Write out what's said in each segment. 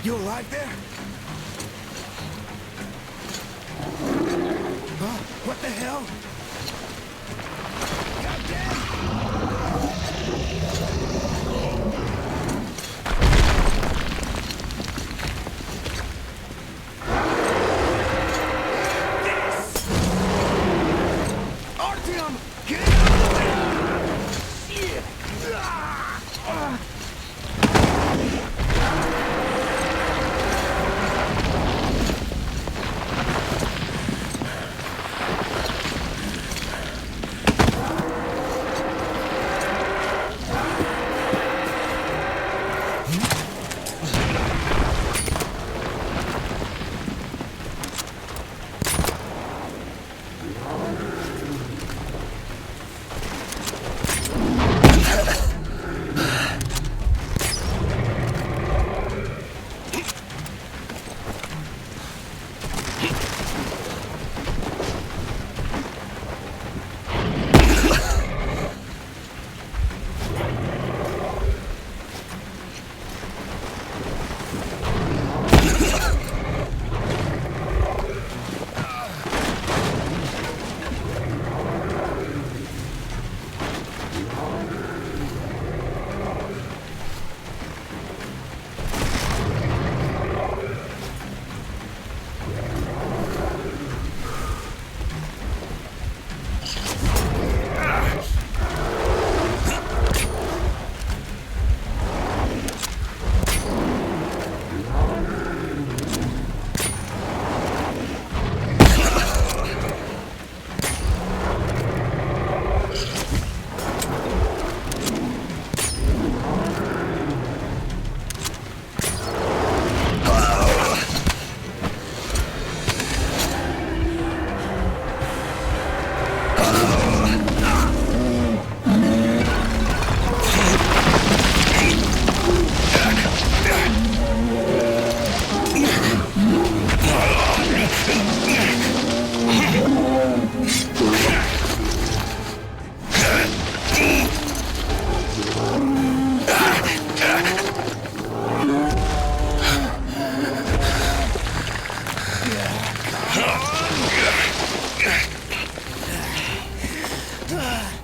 You alive there? Huh? What the hell? Artyom! Get out of there! Shit!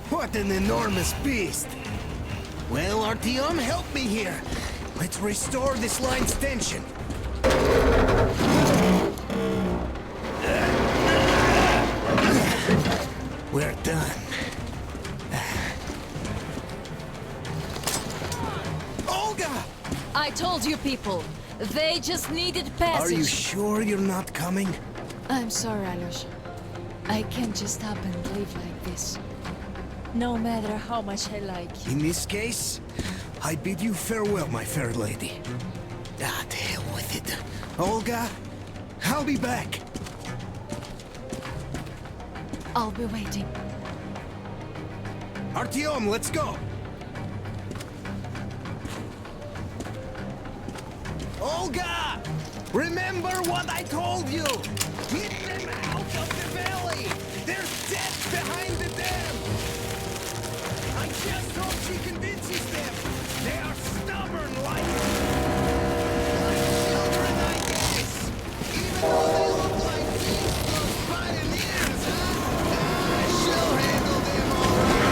What an enormous beast! Well, Artyom, help me here. Let's restore this line's tension. We're done. Olga! I told you people, they just needed passage. Are you sure you're not coming? I'm sorry, Alyosha. I can't just up and live like this. No matter how much I like you. In this case, I bid you farewell, my fair lady. Ah, to hell with it. Olga, I'll be back. I'll be waiting. Artyom, let's go! Olga! Remember what I told you! Get them out of the valley! There's death behind the dam! I just hope she convinces them! They are stubborn like children, I guess! Even though they look like those pioneers, huh? She'll handle them all right!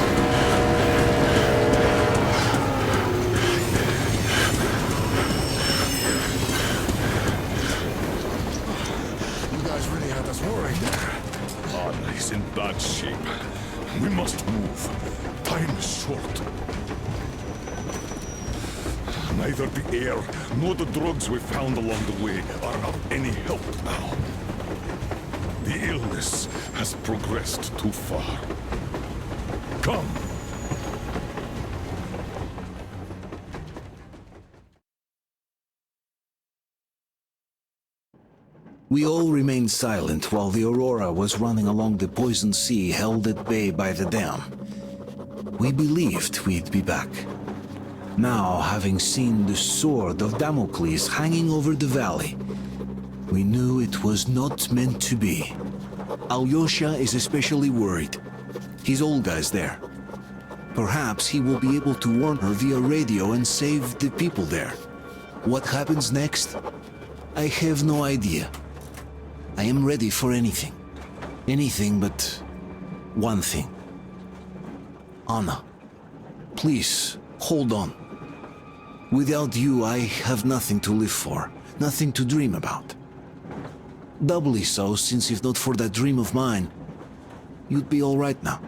You guys really had us worried there. Anna is in bad shape. We must move. Time is short. Neither the air nor the drugs we found along the way are of any help now. The illness has progressed too far. Come. We all remained silent while the Aurora was running along the poison sea held at bay by the dam. We believed we'd be back. Now, having seen the sword of Damocles hanging over the valley, we knew it was not meant to be. Alyosha is especially worried. His Olga is there. Perhaps he will be able to warn her via radio and save the people there. What happens next? I have no idea. I am ready for anything. Anything but one thing. Anna, please, hold on. Without you, I have nothing to live for, nothing to dream about. Doubly so, since if not for that dream of mine, you'd be all right now.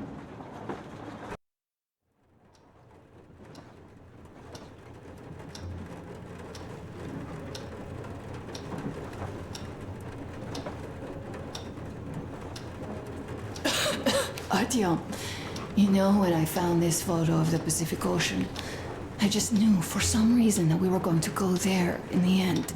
Artyom, you know when I found this photo of the Pacific Ocean, I just knew for some reason that we were going to go there in the end.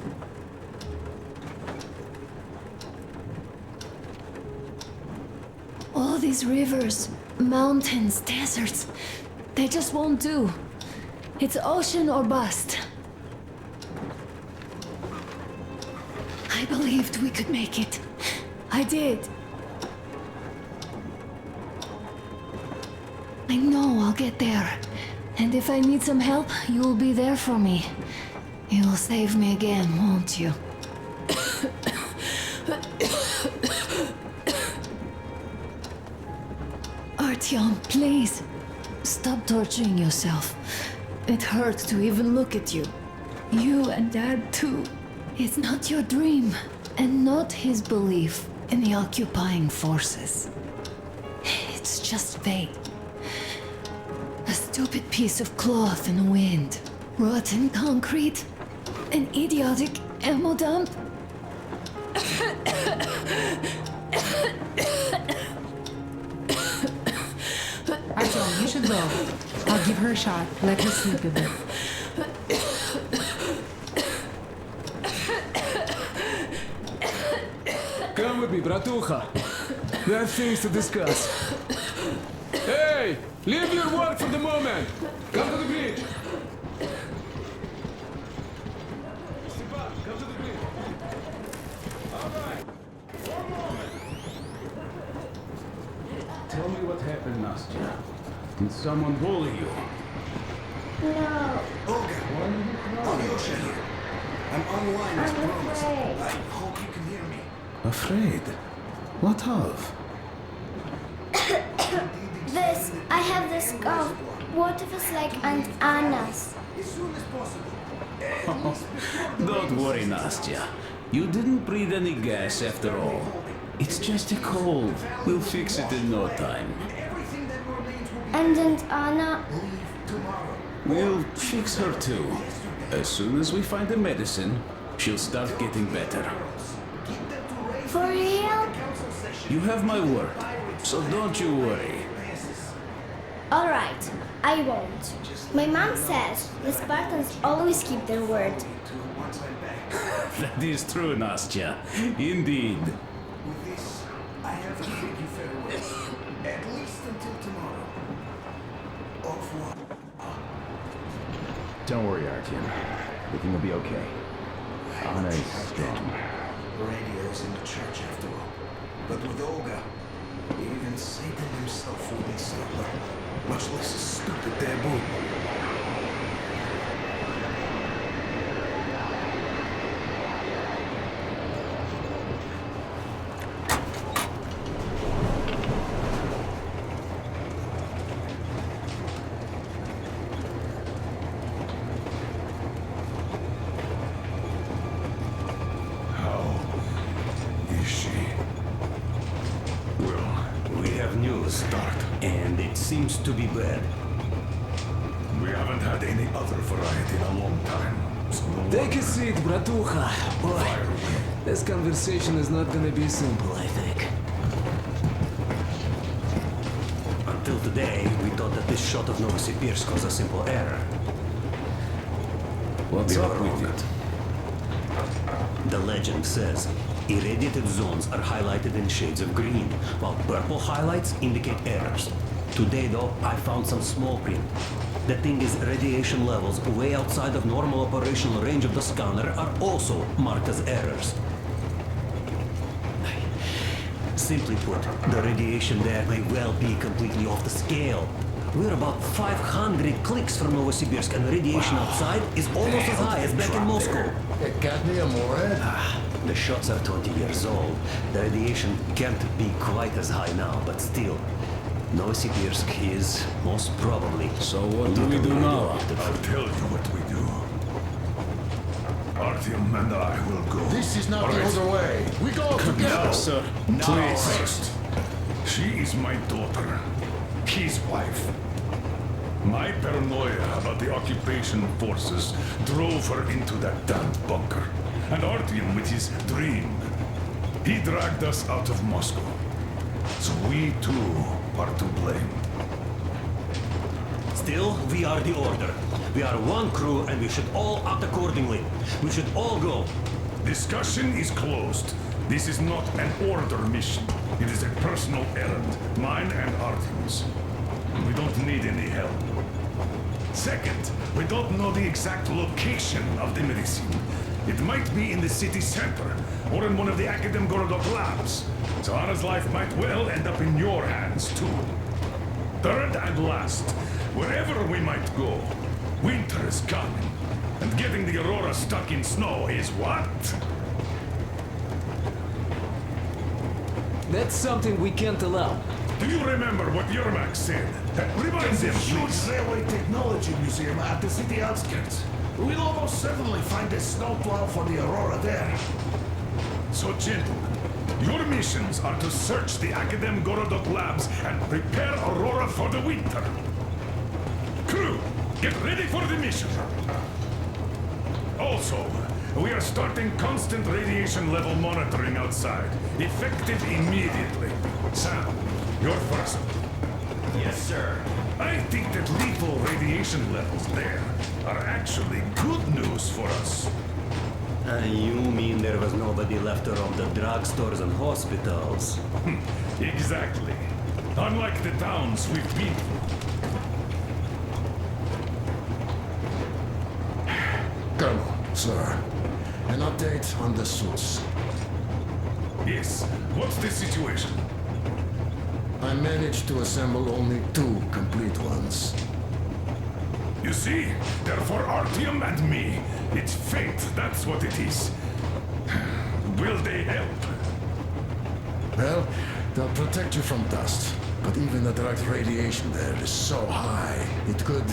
All these rivers, mountains, deserts, they just won't do. It's ocean or bust. I believed we could make it. I did. I know I'll get there. And if I need some help, you'll be there for me. You'll save me again, won't you? Artyom, please. Stop torturing yourself. It hurts to even look at you. You and Dad too. It's not your dream, and not his belief in the occupying forces. It's just fate. A stupid piece of cloth in the wind. Rotten concrete. An idiotic ammo dump. Artyom, you should go. I'll give her a shot. Let her sleep a bit. Come with me, bratucha. We have things to discuss. Hey! Leave your work for the moment! Come to the bridge! Stepan, come to the bridge! Alright! One moment! Tell me what happened, Nastya. Did someone bully you? Olga, Alyosha here. I'm online as promised. I hope you can hear me. Afraid? What of? This, I have this scarf. What if it's like Aunt Anna's? As soon as possible. Don't worry, Nastya. You didn't breathe any gas after all. It's just a cold. We'll fix it in no time. Everything that remains will be And Aunt Anna, leave tomorrow. We'll fix her too. As soon as we find the medicine, she'll start getting better. for real? You have my word, so don't you worry. Alright, I won't. My mom says the Spartans always keep their word. That is true, Nastya. Indeed. With this, I have to bid you farewell. At least until tomorrow. Au revoir. Don't worry, Artyom. Everything will be okay. Anna is strong. Radio's in the church after all. But with Olga, even Satan himself wouldn't stop her. Much less a stupid taboo. And it seems to be bad. We haven't had any other variety in a long time. So no Take a wonder. seat, bratucha. Boy, this conversation is not gonna be simple, I think. Until today, we thought that this shot of Novosibirsk was a simple error. What's We up were with wrong. it? The legend says irradiated zones are highlighted in shades of green, while purple highlights indicate errors. Today, though, I found some small print. The thing is, radiation levels way outside of normal operational range of the scanner are also marked as errors. Simply put, the radiation there may well be completely off the scale. We're about 500 clicks from Novosibirsk, and the radiation outside is almost as high as back in Moscow. Cadmium or red? The shots are 20 years old. The radiation can't be quite as high now, but still, Novosibirsk is most probably. So what do we do now? I'll tell you what we do. Artyom and I will go. This is not All the right? other way. We go together. No, sir. Please. First, she is my daughter, his wife. My paranoia about the occupation forces drove her into that damn bunker. And Artyom with his dream. He dragged us out of Moscow. So we too are to blame. Still, we are the Order. We are one crew, and we should all act accordingly. We should all go. Discussion is closed. This is not an Order mission. It is a personal errand, mine and Artyom's. We don't need any help. Second, we don't know the exact location of the medicine. It might be in the city center, or in one of the Akademgorodok labs. So Anna's life might well end up in your hands, too. Third and last, wherever we might go, winter is coming. And getting the Aurora stuck in snow is what? That's something we can't allow. Do you remember what Yermak said? Remind them, please. railway technology museum at the city outskirts. We'll almost certainly find a snowplow for the Aurora there. So, gentlemen, your missions are to search the Akademgorodok labs and prepare Aurora for the winter. Crew, get ready for the mission. Also, we are starting constant radiation level monitoring outside, effective immediately. Sam, you're first. Yes, sir. I think that lethal radiation levels there are actually good news for us. You mean there was nobody left around the drugstores and hospitals? Exactly. Unlike the towns we've been through. Colonel, sir. An update on the suits. Yes, what's the situation? I managed to assemble only 2 complete ones. You see, they're for Artyom and me. It's fate, that's what it is. Will they help? Well, they'll protect you from dust. But even the direct radiation there is so high, it could...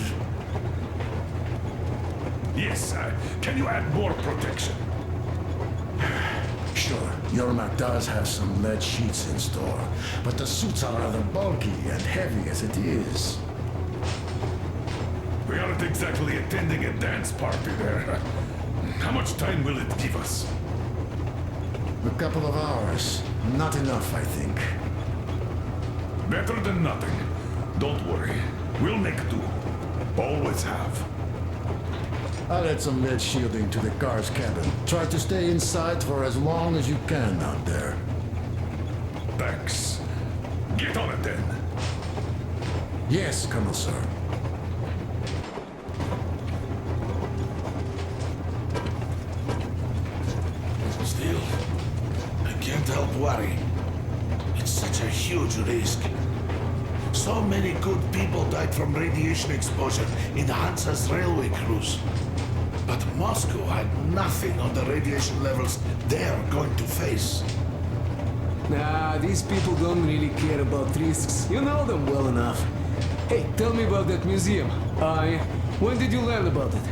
Yes, can you add more protection? Sure, Yermak does have some lead sheets in store, but the suits are rather bulky and heavy as it is. We aren't exactly attending a dance party there. How much time will it give us? A couple of hours. Not enough, I think. Better than nothing. Don't worry. We'll make do. Always have. I'll add some lead shielding to the car's cabin. Try to stay inside for as long as you can out there. Thanks. Get on it then. Yes, Colonel, sir. Still, I can't help worry. It's such a huge risk. So many good people died from radiation exposure in Hansa's railway crews. But Moscow had nothing on the radiation levels they're going to face. Nah, these people don't really care about risks. You know them well enough. Hey, tell me about that museum. When did you learn about it?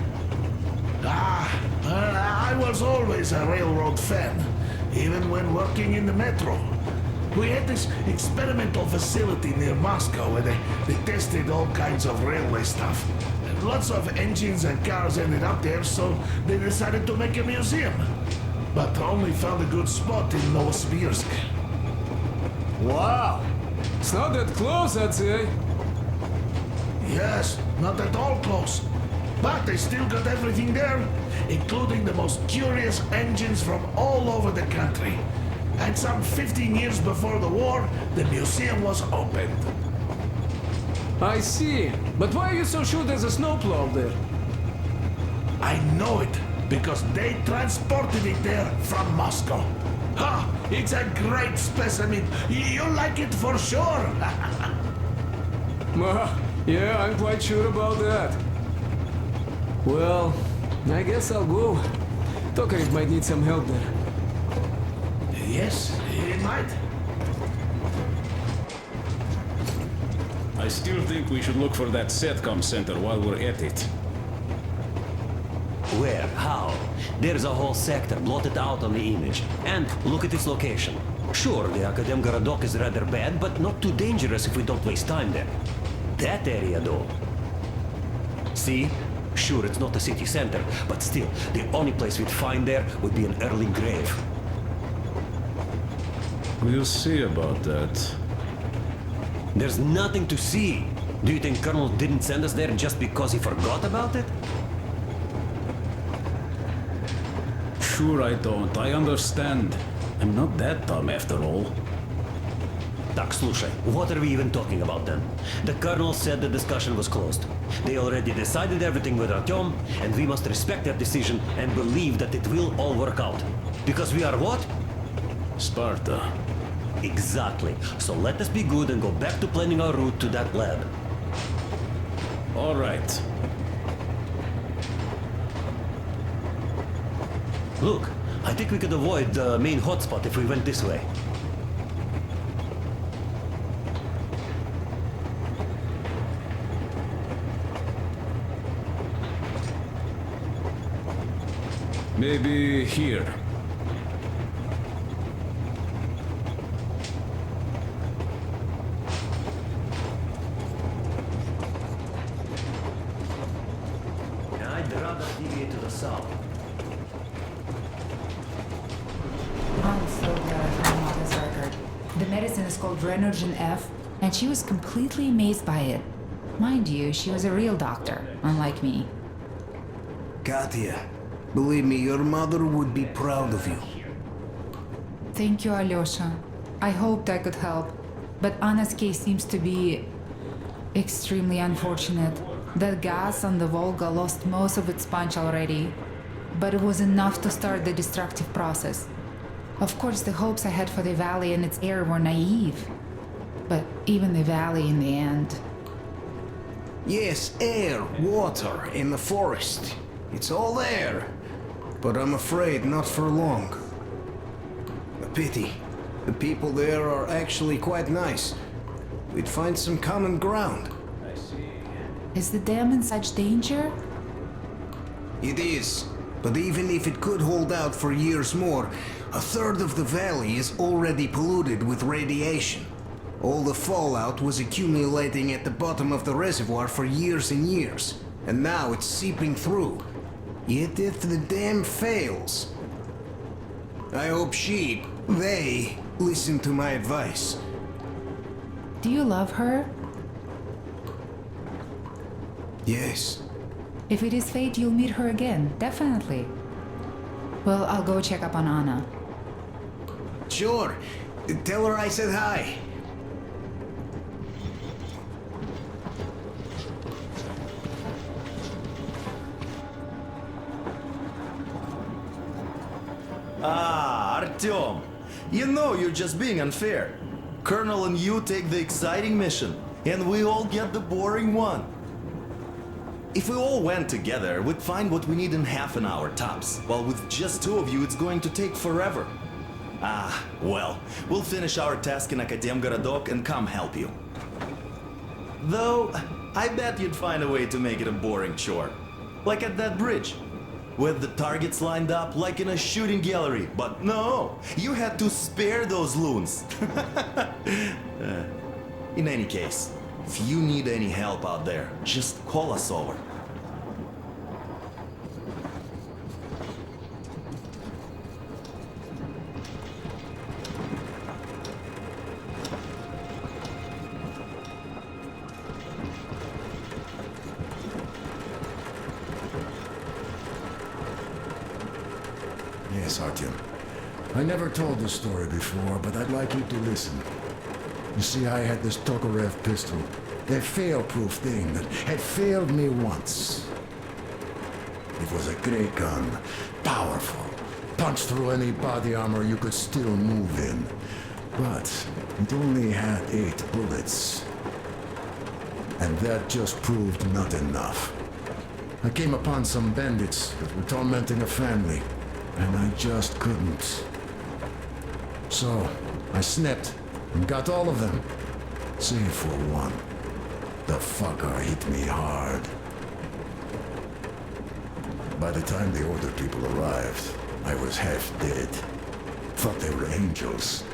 I was always a railroad fan, even when working in the metro. We had this experimental facility near Moscow where they tested all kinds of railway stuff. Lots of engines and cars ended up there, so they decided to make a museum. But only found a good spot in Novosibirsk. Wow! It's not that close, I'd say. Yes, not at all close. But they still got everything there, including the most curious engines from all over the country. And some 15 years before the war, the museum was opened. I see. But why are you so sure there's a snowplow there? I know it, because they transported it there from Moscow. Ha! It's a great specimen. You'll like it for sure. Yeah, I'm quite sure about that. Well, I guess I'll go. Tokarev might need some help there. Yes, it might. I still think we should look for that SATCOM center while we're at it. Where? How? There's a whole sector blotted out on the image. And look at its location. Sure, the Akademgorodok is rather bad, but not too dangerous if we don't waste time there. That area, though. See? Sure, it's not a city center, but still, the only place we'd find there would be an early grave. We'll see about that. There's nothing to see. Do you think Colonel didn't send us there just because he forgot about it? Sure I don't. I understand. I'm not that dumb after all. Так, слушай, what are we even talking about then? The Colonel said the discussion was closed. They already decided everything with Artyom, and we must respect their decision and believe that it will all work out. Because we are what? Sparta. Exactly. So let us be good and go back to planning our route to that lab. All right. Look, I think we could avoid the main hotspot if we went this way. Maybe here. I'd rather deviate to the south. I'm so glad I found Mata's record. The medicine is called Renergen F, and she was completely amazed by it. Mind you, she was a real doctor, unlike me. Katya, believe me, your mother would be proud of you. Thank you, Alyosha. I hoped I could help, but Anna's case seems to be extremely unfortunate. That gas on the Volga lost most of its punch already, but it was enough to start the destructive process. Of course, the hopes I had for the valley and its air were naive, but even the valley in the end. Yes, air, water, in the forest. It's all there. But I'm afraid not for long. A pity. The people there are actually quite nice. We'd find some common ground. Is the dam in such danger? It is. But even if it could hold out for years more, a third of the valley is already polluted with radiation. All the fallout was accumulating at the bottom of the reservoir for years and years, and now it's seeping through. Yet if the dam fails, I hope they listen to my advice. Do you love her? Yes. If it is fate, you'll meet her again, definitely. Well, I'll go check up on Anna. Sure. Tell her I said hi. Ah, Artyom. You know you're just being unfair. Colonel and you take the exciting mission, and we all get the boring one. If we all went together, we'd find what we need in half an hour tops, while with just two of you, it's going to take forever. Ah, well, we'll finish our task in Akademgorodok and come help you. Though, I bet you'd find a way to make it a boring chore. Like at that bridge, with the targets lined up like in a shooting gallery. But no, you had to spare those loons. In any case, if you need any help out there, just call us over. Yes, Artyom. I never told this story before, but I'd like you to listen. You see, I had this Tokarev pistol. A fail-proof thing that had failed me once. It was a great gun. Powerful. Punched through any body armor you could still move in. But it only had 8 bullets. And that just proved not enough. I came upon some bandits that were tormenting a family, and I just couldn't. So, I snapped and got all of them, save for one. The fucker hit me hard. By the time the Order people arrived, I was half dead. Thought they were angels.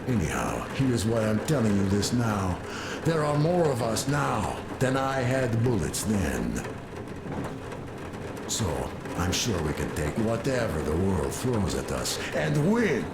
Anyhow, here's why I'm telling you this now. There are more of us now than I had bullets then. So, I'm sure we can take whatever the world throws at us and win!